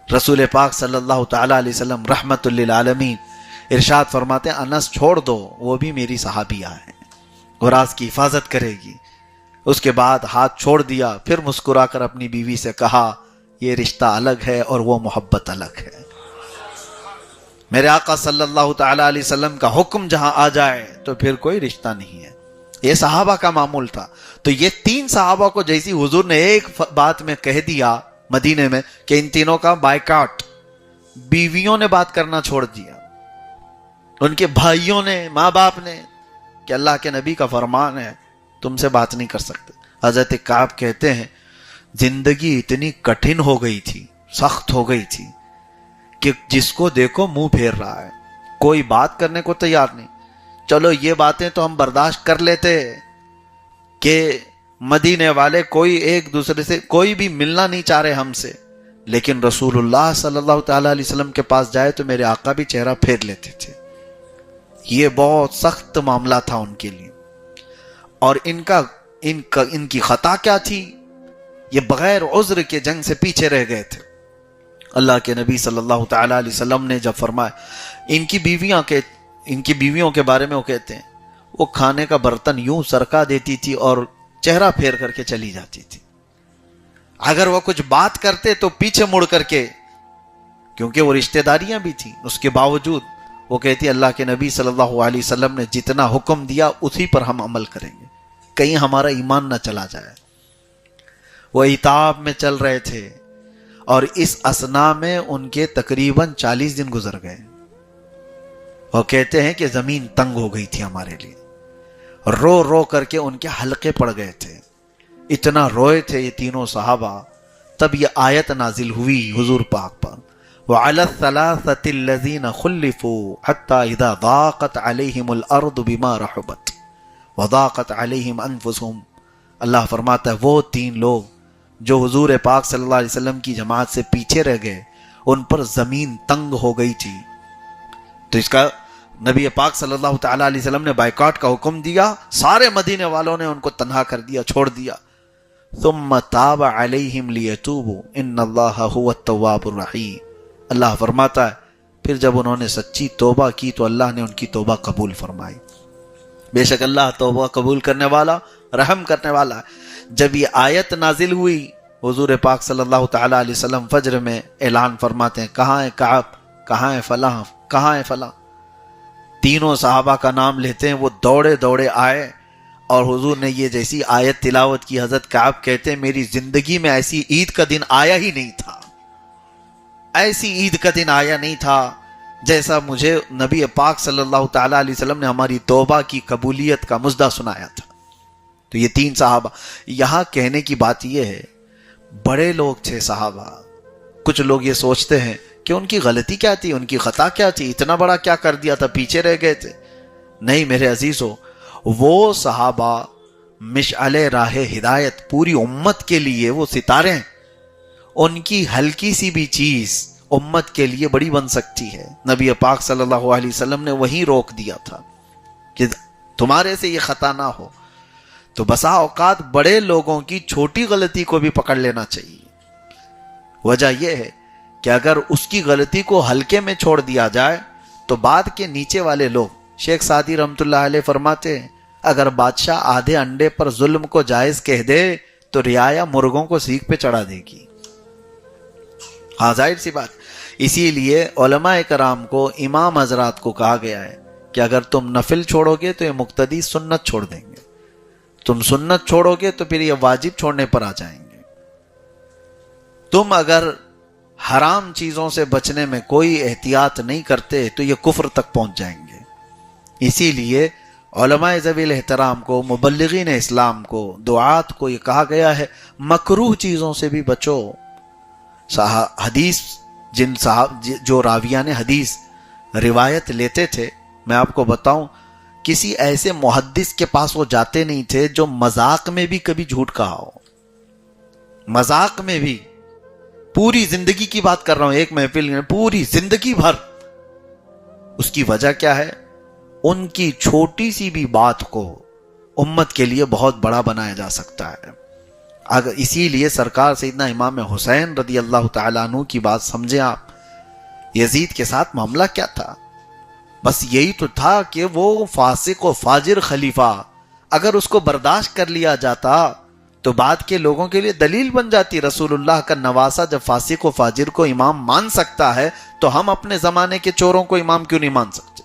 رسول پاک صلی اللہ تعالی علیہ وسلم رحمت للعالمین ارشاد فرماتے ہیں انس چھوڑ دو، وہ بھی میری صحابیہ ہے، وہ راز کی حفاظت کرے گی۔ اس کے بعد ہاتھ چھوڑ دیا، پھر مسکرا کر اپنی بیوی سے کہا یہ رشتہ الگ ہے اور وہ محبت الگ ہے۔ میرے آقا صلی اللہ تعالی علیہ وسلم کا حکم جہاں آ جائے تو پھر کوئی رشتہ نہیں ہے۔ یہ صحابہ کا معمول تھا۔ تو یہ تین صحابہ کو جیسی حضور نے ایک بات میں کہہ دیا مدینے میں کہ ان تینوں کا بائیکاٹ، بیویوں نے بات کرنا چھوڑ دیا، ان کے بھائیوں نے، ماں باپ نے، کہ اللہ کے نبی کا فرمان ہے تم سے بات نہیں کر سکتے۔ حضرت کعب کہتے ہیں زندگی اتنی کٹھن ہو گئی تھی، سخت ہو گئی تھی کہ جس کو دیکھو منہ پھیر رہا ہے، کوئی بات کرنے کو تیار نہیں۔ چلو یہ باتیں تو ہم برداشت کر لیتے کہ مدینے والے کوئی ایک دوسرے سے کوئی بھی ملنا نہیں چاہ رہے ہم سے، لیکن رسول اللہ صلی اللہ تعالی علیہ وسلم کے پاس جائے تو میرے آقا بھی چہرہ پھیر لیتے تھے۔ یہ بہت سخت معاملہ تھا ان کے لیے۔ اور ان کی خطا کیا تھی؟ یہ بغیر عذر کے جنگ سے پیچھے رہ گئے تھے۔ اللہ کے نبی صلی اللہ تعالی علیہ وسلم نے جب فرمایا، ان کی بیویوں کے بارے میں وہ کہتے ہیں وہ کھانے کا برتن یوں سرکا دیتی تھی اور چہرہ پھیر کر کے چلی جاتی تھی، اگر وہ کچھ بات کرتے تو پیچھے مڑ کر کے، کیونکہ وہ رشتہ داریاں بھی تھیں، اس کے باوجود وہ کہتی اللہ کے نبی صلی اللہ علیہ وسلم نے جتنا حکم دیا اسی پر ہم عمل کریں گے، کہیں ہمارا ایمان نہ چلا جائے۔ وہ عتاب میں چل رہے تھے اور اس اثنا میں ان کے تقریباً 40 دن گزر گئے۔ وہ کہتے ہیں کہ زمین تنگ ہو گئی تھی ہمارے لیے، رو رو کر کے ان کے حلقے پڑ گئے تھے، اتنا روئے تھے یہ تینوں صحابہ۔ تب یہ آیت نازل ہوئی حضور پاک پر، وَعَلَى الثَّلَاثَةِ الَّذِينَ خُلِّفُوا حَتَّى إِذَا ضَاقَتْ عَلَيْهِمُ الْأَرْضُ بِمَا رَحُبَتْ وَضَاقَتْ عَلَيْهِمْ أَنفُسُهُمْ۔ اللہ فرماتا ہے وہ 3 لوگ جو حضور پاک صلی اللہ علیہ وسلم کی جماعت سے پیچھے رہ گئے، ان پر زمین تنگ ہو گئی تھی، تو اس کا نبی پاک صلی اللہ تعالیٰ علیہ وسلم نے بائیکاٹ کا حکم دیا، سارے مدینے والوں نے ان کو تنہا کر دیا، چھوڑ دیا۔ ثم تاب علیہم لیتوبوا ان اللہ هو التواب الرحیم۔ اللہ فرماتا ہے پھر جب انہوں نے سچی توبہ کی تو اللہ نے ان کی توبہ قبول فرمائی۔ بے شک اللہ توبہ قبول کرنے والا، رحم کرنے والا ہے۔ جب یہ آیت نازل ہوئی، حضور پاک صلی اللہ تعالیٰ علیہ وسلم فجر میں اعلان فرماتے ہیں، کہاں ہے کعب، کہاں ہے فلاں، کہاں ہے فلاں۔ تینوں صحابہ کا نام لیتے ہیں، وہ دوڑے دوڑے آئے اور حضور نے یہ جیسی آیت تلاوت کی، حضرت کعب کہتے ہیں میری زندگی میں ایسی عید کا دن آیا ہی نہیں تھا، ایسی عید کا دن آیا نہیں تھا جیسا مجھے نبی پاک صلی اللہ تعالیٰ علیہ وسلم نے ہماری توبہ کی قبولیت کا مژدہ سنایا تھا۔ تو یہ 3 صحابہ، یہاں کہنے کی بات یہ ہے بڑے لوگ تھے صحابہ۔ کچھ لوگ یہ سوچتے ہیں کہ ان کی غلطی کیا تھی، ان کی خطا کیا تھی، اتنا بڑا کیا کر دیا تھا، پیچھے رہ گئے تھے۔ نہیں میرے عزیزو، وہ صحابہ مشعل راہ ہدایت پوری امت کے لیے، وہ ستارے ہیں، ان کی ہلکی سی بھی چیز امت کے لیے بڑی بن سکتی ہے۔ نبی پاک صلی اللہ علیہ وسلم نے وہیں روک دیا تھا کہ تمہارے سے یہ خطا نہ ہو۔ تو بسا اوقات بڑے لوگوں کی چھوٹی غلطی کو بھی پکڑ لینا چاہیے۔ وجہ یہ ہے کہ اگر اس کی غلطی کو ہلکے میں چھوڑ دیا جائے تو بعد کے نیچے والے لوگ، شیخ سعدی رحمۃ اللہ علیہ فرماتے ہیں اگر بادشاہ آدھے انڈے پر ظلم کو جائز کہہ دے تو رعایا مرغوں کو سیخ پہ چڑھا دے گی۔ ہاں ظاہر سی بات، اسی لیے علماء کرام کو، امام حضرات کو کہا گیا ہے کہ اگر تم نفل چھوڑو گے تو یہ مقتدی سنت چھوڑ دیں گے، تم سنت چھوڑو گے تو پھر یہ واجب چھوڑنے پر آ جائیں گے، تم اگر حرام چیزوں سے بچنے میں کوئی احتیاط نہیں کرتے تو یہ کفر تک پہنچ جائیں گے۔ اسی لیے علماء ذوی الاحترام کو، مبلغین اسلام کو، دعات کو یہ کہا گیا ہے مکروہ چیزوں سے بھی بچو۔ حدیث جو راویان حدیث روایت لیتے تھے، میں آپ کو بتاؤں کسی ایسے محدث کے پاس وہ جاتے نہیں تھے جو مذاق میں بھی کبھی جھوٹ کہا ہو، مذاق میں بھی، پوری زندگی کی بات کر رہا ہوں، ایک محفل میں پوری زندگی بھر۔ اس کی وجہ کیا ہے؟ ان کی چھوٹی سی بھی بات کو امت کے لیے بہت بڑا بنایا جا سکتا ہے۔ اگر اسی لیے سرکار سیدنا امام حسین رضی اللہ تعالیٰ عنہ کی بات سمجھیں آپ، یزید کے ساتھ معاملہ کیا تھا؟ بس یہی تو تھا کہ وہ فاسق و فاجر خلیفہ، اگر اس کو برداشت کر لیا جاتا تو بعد کے لوگوں کے لیے دلیل بن جاتی۔ رسول اللہ کا نواسہ جب فاسق و فاجر کو امام مان سکتا ہے تو ہم اپنے زمانے کے چوروں کو امام کیوں نہیں مان سکتے؟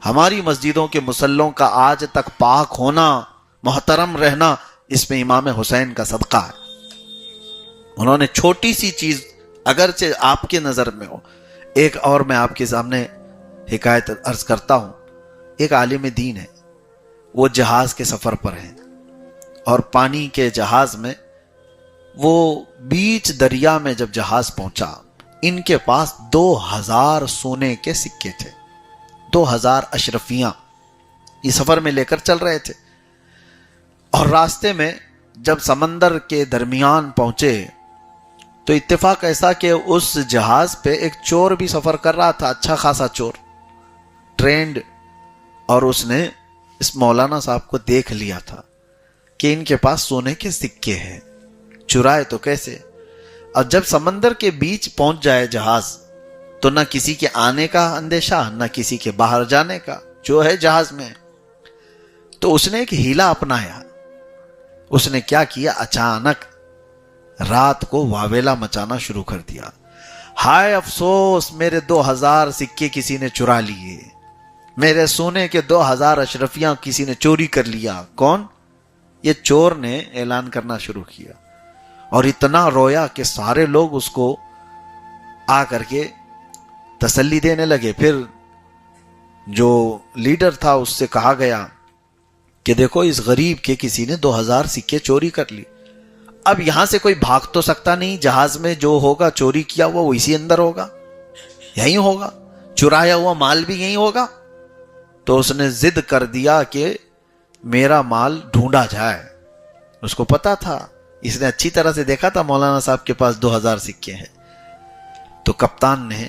ہماری مسجدوں کے مصلوں کا آج تک پاک ہونا، محترم رہنا، اس میں امام حسین کا صدقہ ہے۔ انہوں نے چھوٹی سی چیز اگرچہ آپ کے نظر میں ہو۔ ایک اور میں آپ کے سامنے حکایت عرض کرتا ہوں۔ ایک عالم دین ہے، وہ جہاز کے سفر پر ہیں اور پانی کے جہاز میں، وہ بیچ دریا میں جب جہاز پہنچا، ان کے پاس 2000 سونے کے سکے تھے، 2000 اشرفیاں یہ سفر میں لے کر چل رہے تھے۔ اور راستے میں جب سمندر کے درمیان پہنچے تو اتفاق ایسا کہ اس جہاز پہ ایک چور بھی سفر کر رہا تھا، اچھا خاصا چور، ٹرینڈ، اور اس نے اس مولانا صاحب کو دیکھ لیا تھا کہ ان کے پاس سونے کے سکے ہیں، چرائے تو کیسے؟ اور جب سمندر کے بیچ پہنچ جائے جہاز تو نہ کسی کے آنے کا اندیشہ، نہ کسی کے باہر جانے کا، جو ہے جہاز میں۔ تو اس نے ایک ہیلا اپنایا۔ اس نے کیا کیا؟ اچانک رات کو واویلا مچانا شروع کر دیا، ہائے افسوس میرے 2000 سکے کسی نے چرا لیے، میرے سونے کے 2000 اشرفیاں کسی نے چوری کر لیا۔ کون؟ یہ چور نے اعلان کرنا شروع کیا اور اتنا رویا کہ سارے لوگ اس کو آ کر کے تسلی دینے لگے. پھر جو لیڈر تھا اس سے کہا گیا کہ دیکھو اس غریب کے کسی نے 2000 سکے چوری کر لی. اب یہاں سے کوئی بھاگ تو سکتا نہیں, جہاز میں جو ہوگا چوری کیا ہوا وہ اسی اندر ہوگا, یہیں ہوگا, چرایا ہوا مال بھی یہیں ہوگا. تو اس نے ضد کر دیا کہ میرا مال ڈھونڈا جائے. اس کو پتا تھا, اس نے اچھی طرح سے دیکھا تھا مولانا صاحب کے پاس 2000 سکے ہیں. تو کپتان نے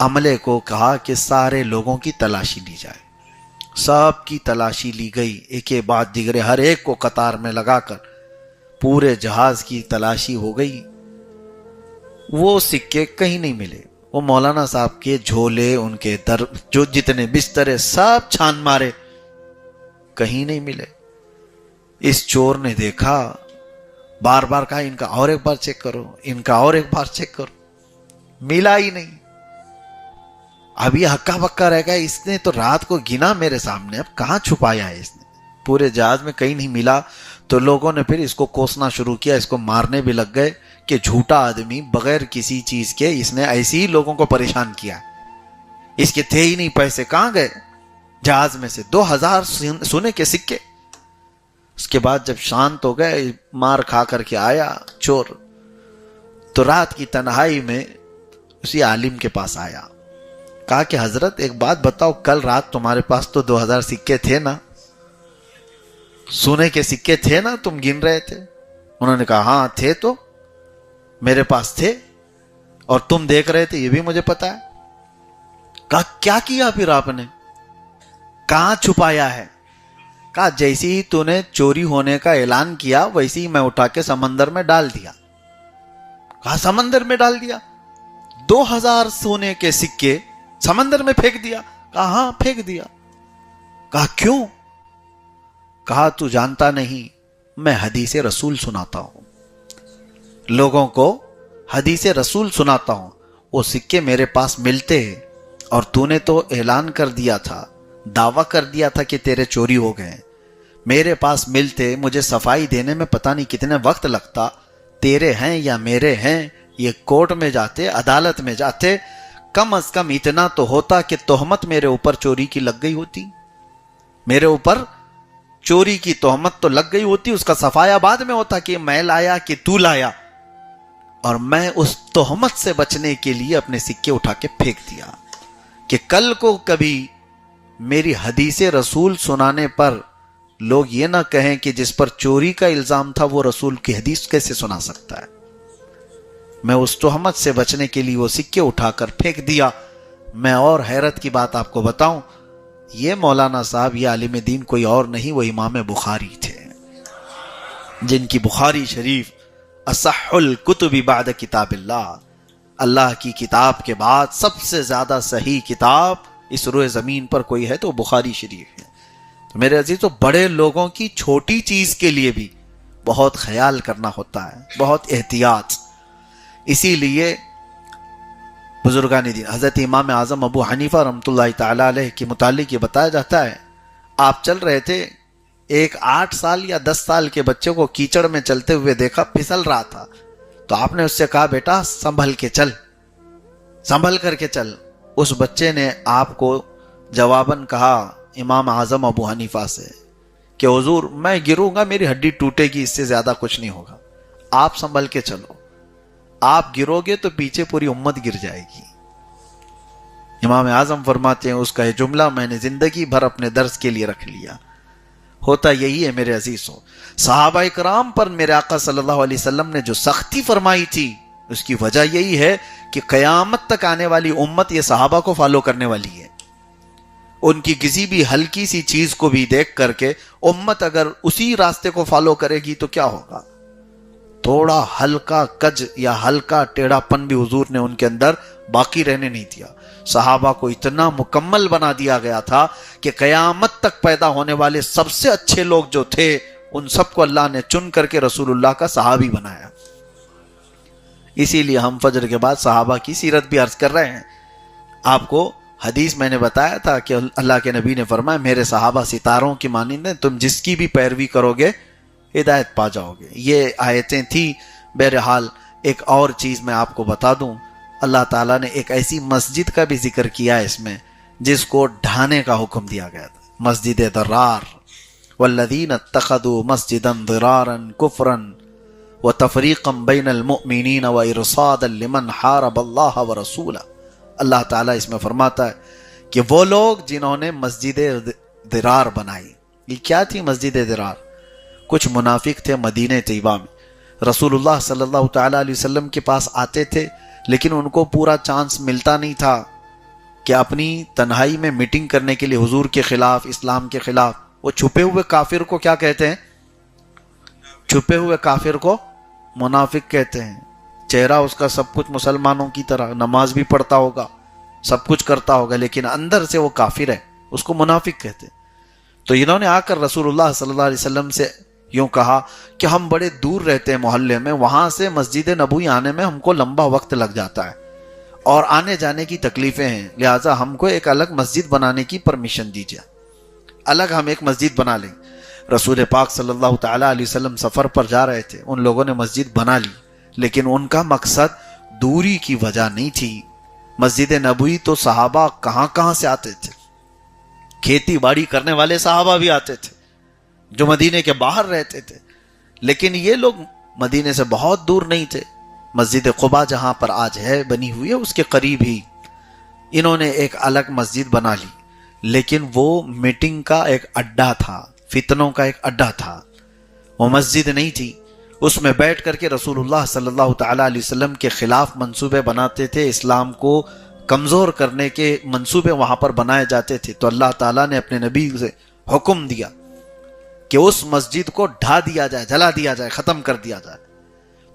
عملے کو کہا کہ سارے لوگوں کی تلاشی لی جائے. سب کی تلاشی لی گئی, ایک کے بعد دیگرے, ہر ایک کو قطار میں لگا کر پورے جہاز کی تلاشی ہو گئی. وہ سکے کہیں نہیں ملے. وہ مولانا صاحب کے جھولے, ان کے جو جتنے بسترے سب چھان مارے, کہیں نہیں ملے. اس چور نے دیکھا, بار بار کہا ان کا اور ایک بار چیک کرو, ان کا اور ایک بار چیک کرو, ملا ہی نہیں. اب یہ ہکا بکا رہ گیا, اس نے تو رات کو گنا میرے سامنے, اب کہاں چھپایا ہے اس نے, پورے جہاز میں کہیں نہیں ملا. تو لوگوں نے پھر اس کو کوسنا شروع کیا, اس کو مارنے بھی لگ گئے کہ جھوٹا آدمی, بغیر کسی چیز کے اس نے ایسے ہی لوگوں کو پریشان کیا, اس کے تھے ہی نہیں پیسے, کہاں گئے جہاز میں سے 2000 سونے کے سکے. اس کے بعد جب شانت ہو گئے, مار کھا کر کے آیا چور, تو رات کی تنہائی میں اسی عالم کے پاس آیا. کہا کہ حضرت ایک بات بتاؤ, کل رات تمہارے پاس تو 2000 سکے تھے نا, سونے کے سکے تھے نا, تم گن رہے تھے؟ انہوں نے کہا ہاں تھے, تو میرے پاس تھے اور تم دیکھ رہے تھے, یہ بھی مجھے پتا ہے. کہا کیا کیا پھر آپ نے, کہاں چھپایا ہے؟ کہا جیسی ہی تو نے چوری ہونے کا اعلان کیا ویسے ہی میں اٹھا کے سمندر میں ڈال دیا. کہا سمندر میں ڈال دیا؟ 2000 سونے کے سکے سمندر میں پھینک دیا؟ کہا ہاں پھینک دیا. کہا کیوں؟ کہا تو جانتا نہیں, میں حدیث رسول سناتا ہوں, لوگوں کو حدیث رسول سناتا ہوں. وہ سکے میرے پاس ملتے ہیں اور تو نے تو اعلان کر دیا تھا, دعویٰ کر دیا تھا کہ تیرے چوری ہو گئے. میرے پاس ملتے, مجھے صفائی دینے میں پتہ نہیں کتنے وقت لگتا, تیرے ہیں یا میرے ہیں, یہ کورٹ میں جاتے, عدالت میں جاتے, کم از کم اتنا تو ہوتا کہ تہمت میرے اوپر چوری کی لگ گئی ہوتی, میرے اوپر چوری کی تہمت تو لگ گئی ہوتی, اس کا صفایا بعد میں ہوتا کہ میں لایا کہ تو لایا. اور میں اس تہمت سے بچنے کے لیے اپنے سکے اٹھا کے پھینک دیا کہ کل کو کبھی میری حدیث رسول سنانے پر لوگ یہ نہ کہیں کہ جس پر چوری کا الزام تھا وہ رسول کی حدیث کیسے سنا سکتا ہے. میں اس تہمت سے بچنے کے لیے وہ سکے اٹھا کر پھینک دیا. میں اور حیرت کی بات آپ کو بتاؤں, یہ مولانا صاحب, یہ عالم دین کوئی اور نہیں, وہ امام بخاری تھے, جن کی بخاری شریف اصح الکتب بعد کتاب اللہ, اللہ کی کتاب کے بعد سب سے زیادہ صحیح کتاب اس روئے زمین پر کوئی ہے تو بخاری شریف ہے. تو میرے عزیزو, بڑے لوگوں کی چھوٹی چیز کے لیے بھی بہت خیال کرنا ہوتا ہے, بہت احتیاط. اسی لیے بزرگان دین حضرت امام اعظم ابو حنیفہ رحمۃ اللہ تعالی علیہ کے متعلق یہ بتایا جاتا ہے, آپ چل رہے تھے, ایک 8 سال یا 10 سال کے بچے کو کیچڑ میں چلتے ہوئے دیکھا, پھسل رہا تھا, تو آپ نے اس سے کہا بیٹا سنبھل کے چل, سنبھل کر کے چل. اس بچے نے آپ کو جواباً کہا امام اعظم ابو حنیفہ سے کہ حضور میں گروں گا, میری ہڈی ٹوٹے گی, اس سے زیادہ کچھ نہیں ہوگا, آپ سنبھل کے چلو, آپ گرو گے تو پیچھے پوری امت گر جائے گی. امام اعظم فرماتے ہیں اس کا یہ جملہ میں نے زندگی بھر اپنے درس کے لیے رکھ لیا. ہوتا یہی ہے میرے عزیزوں, صحابہ کرام پر میرے آقا صلی اللہ علیہ وسلم نے جو سختی فرمائی تھی, اس کی وجہ یہی ہے کہ قیامت تک آنے والی امت یہ صحابہ کو فالو کرنے والی ہے. ان کی کسی بھی ہلکی سی چیز کو بھی دیکھ کر کے امت اگر اسی راستے کو فالو کرے گی تو کیا ہوگا, تھوڑا ہلکا کج یا ہلکا ٹیڑھا پن بھی حضور نے ان کے اندر باقی رہنے نہیں دیا. صحابہ کو اتنا مکمل بنا دیا گیا تھا کہ قیامت تک پیدا ہونے والے سب سے اچھے لوگ جو تھے ان سب کو اللہ نے چن کر کے رسول اللہ کا صحابی بنایا. اسی لیے ہم فجر کے بعد صحابہ کی سیرت بھی عرض کر رہے ہیں. آپ کو حدیث میں نے بتایا تھا کہ اللہ کے نبی نے فرمایا میرے صحابہ ستاروں کی مانند ہیں, تم جس کی بھی پیروی کرو گے ہدایت پا جاؤ گے۔ یہ آیتیں تھی۔ بہرحال ایک اور چیز میں آپ کو بتا دوں، اللہ تعالیٰ نے ایک ایسی مسجد کا بھی ذکر کیا ہے اس میں جس کو ڈھانے کا حکم دیا گیا تھا، مسجد ضرار۔ والذین اتخذوا مسجدا ضرارا کفرا وتفریقا بین المؤمنین وارصادا لمن حارب اللہ ورسولہ۔ اللہ تعالیٰ اس میں فرماتا ہے کہ وہ لوگ جنہوں نے مسجد ضرار بنائی۔ یہ کیا تھی مسجد ضرار؟ کچھ منافق تھے مدینہ طیبہ میں، رسول اللہ صلی اللہ تعالیٰ علیہ وسلم کے پاس آتے تھے، لیکن ان کو پورا چانس ملتا نہیں تھا کہ اپنی تنہائی میں میٹنگ کرنے کے لیے حضور کے خلاف، اسلام کے خلاف۔ وہ چھپے ہوئے کافر کو کیا کہتے ہیں؟ چھپے ہوئے کافر کو منافق کہتے ہیں۔ چہرہ اس کا سب کچھ مسلمانوں کی طرح، نماز بھی پڑھتا ہوگا، سب کچھ کرتا ہوگا، لیکن اندر سے وہ کافر ہے، اس کو منافق کہتے ہیں۔ تو انہوں نے آ کر رسول اللہ صلی اللہ علیہ وسلم سے یوں کہا کہ ہم بڑے دور رہتے ہیں محلے میں، وہاں سے مسجد نبوی آنے میں ہم کو لمبا وقت لگ جاتا ہے اور آنے جانے کی تکلیفیں ہیں، لہٰذا ہم کو ایک الگ مسجد بنانے کی پرمیشن دیجیے، الگ ہم ایک مسجد بنا لیں۔ رسول پاک صلی اللہ تعالیٰ علیہ وسلم سفر پر جا رہے تھے، ان لوگوں نے مسجد بنا لی، لیکن ان کا مقصد دوری کی وجہ نہیں تھی۔ مسجد نبوی تو صحابہ کہاں کہاں سے آتے تھے، کھیتی باڑی کرنے والے صحابہ بھی آتے تھے جو مدینے کے باہر رہتے تھے، لیکن یہ لوگ مدینے سے بہت دور نہیں تھے۔ مسجد قباء جہاں پر آج ہے بنی ہوئی ہے، اس کے قریب ہی انہوں نے ایک الگ مسجد بنا لی، لیکن وہ میٹنگ کا ایک اڈا تھا، فتنوں کا ایک اڈا تھا، وہ مسجد نہیں تھی۔ اس میں بیٹھ کر کے رسول اللہ صلی اللہ تعالیٰ علیہ وسلم کے خلاف منصوبے بناتے تھے، اسلام کو کمزور کرنے کے منصوبے وہاں پر بنائے جاتے تھے۔ تو اللہ تعالیٰ نے اپنے نبی سے حکم دیا کہ اس مسجد کو ڈھا دیا جائے، جلا دیا جائے، ختم کر دیا جائے۔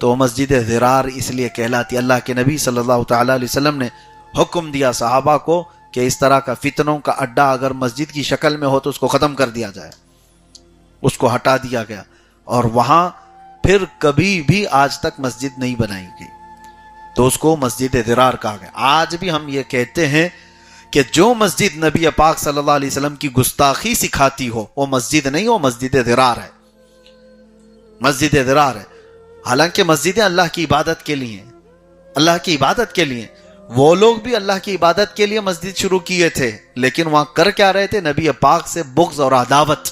تو وہ مسجد ضرار اس لیے کہلاتی، اللہ کے نبی صلی اللہ تعالیٰ علیہ وسلم نے حکم دیا صحابہ کو کہ اس طرح کا فتنوں کا اڈا اگر مسجد کی شکل میں ہو تو اس کو ختم کر دیا جائے۔ اس کو ہٹا دیا گیا اور وہاں پھر کبھی بھی آج تک مسجد نہیں بنائی گئی، تو اس کو مسجد ضرار کہا گیا۔ آج بھی ہم یہ کہتے ہیں کہ جو مسجد نبی پاک صلی اللہ علیہ وسلم کی گستاخی سکھاتی ہو وہ مسجد نہیں، وہ مسجد ضرار ہے، مسجد ضرار ہے۔ حالانکہ مسجدیں اللہ کی عبادت کے لیے ہیں، اللہ کی عبادت کے لیے۔ وہ لوگ بھی اللہ کی عبادت کے لیے مسجد شروع کیے تھے، لیکن وہاں کر کیا رہے تھے؟ نبی پاک سے بغض اور عداوت۔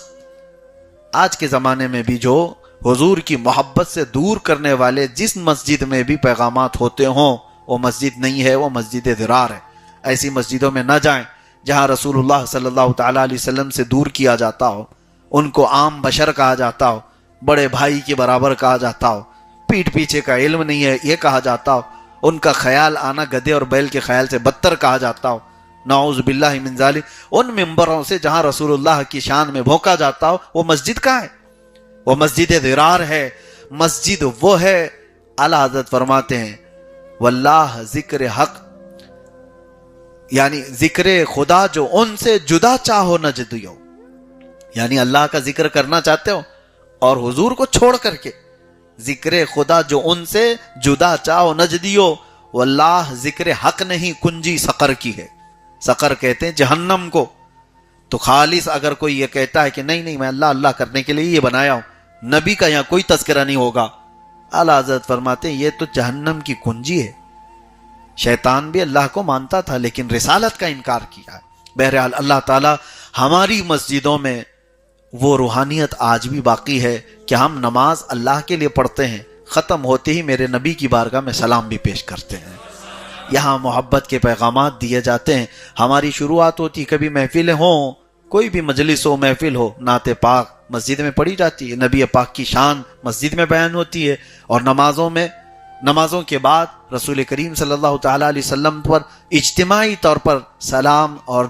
آج کے زمانے میں بھی جو حضور کی محبت سے دور کرنے والے جس مسجد میں بھی پیغامات ہوتے ہوں وہ مسجد نہیں ہے، وہ مسجد ضرار ہے۔ ایسی مسجدوں میں نہ جائیں جہاں رسول اللہ صلی اللہ تعالیٰ علیہ وسلم سے دور کیا جاتا ہو، ان کو عام بشر کہا جاتا ہو، بڑے بھائی کے برابر کہا جاتا ہو، پیٹھ پیچھے کا علم نہیں ہے یہ کہا جاتا ہو، ان کا خیال آنا گدھے اور بیل کے خیال سے بدتر کہا جاتا ہو، نعوذ باللہ من ذالک۔ ان ممبروں سے جہاں رسول اللہ کی شان میں بھونکا جاتا ہو وہ مسجد کہاں ہے؟ وہ مسجد ضرار ہے۔ مسجد وہ ہے، اعلیٰ حضرت فرماتے ہیں واللہ ذکر حق، یعنی ذکر خدا جو ان سے جدا چاہو نہ جدیو، یعنی اللہ کا ذکر کرنا چاہتے ہو اور حضور کو چھوڑ کر کے، ذکر خدا جو ان سے جدا چاہو نہ جدیو، واللہ ذکر حق نہیں، کنجی سقر کی ہے۔ سقر کہتے ہیں جہنم کو۔ تو خالص اگر کوئی یہ کہتا ہے کہ نہیں نہیں میں اللہ اللہ کرنے کے لیے یہ بنایا ہوں، نبی کا یہاں کوئی تذکرہ نہیں ہوگا، اعلیٰ حضرت فرماتے ہیں یہ تو جہنم کی کنجی ہے۔ شیطان بھی اللہ کو مانتا تھا لیکن رسالت کا انکار کیا۔ بہرحال اللہ تعالی ہماری مسجدوں میں وہ روحانیت آج بھی باقی ہے کہ ہم نماز اللہ کے لیے پڑھتے ہیں، ختم ہوتے ہی میرے نبی کی بارگاہ میں سلام بھی پیش کرتے ہیں، یہاں محبت کے پیغامات دیے جاتے ہیں۔ ہماری شروعات ہوتی، کبھی محفلیں ہوں، کوئی بھی مجلس ہو، محفل ہو، نعت پاک مسجد میں پڑھی جاتی ہے، نبی پاک کی شان مسجد میں بیان ہوتی ہے، اور نمازوں کے بعد رسول کریم صلی اللہ تعالیٰ علیہ وسلم پر اجتماعی طور پر سلام اور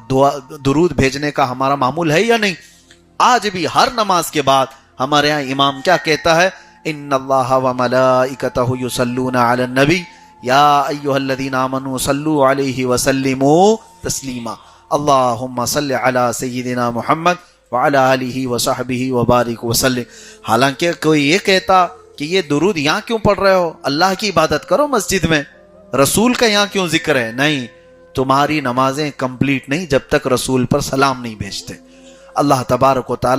درود بھیجنے کا ہمارا معمول ہے یا نہیں؟ آج بھی ہر نماز کے بعد ہمارے ہاں امام کیا کہتا ہے؟ ان اللہ وملائکتہ یصلون علی النبی یا ایھا الذین آمنوا صلوا علیہ وسلموا تسلیما اللہم صل علی سیدنا محمد وعلی آلہ وصحبہ وبارک وسلم۔ حالانکہ کوئی یہ کہتا کہ یہ درود یہاں کیوں پڑھ رہے ہو، اللہ کی عبادت کرو مسجد میں، رسول کا یہاں کیوں ذکر ہے؟ نہیں، تمہاری نمازیں کمپلیٹ نہیں جب تک رسول پر سلام نہیں بھیجتے۔ اللہ تبارک و تعالی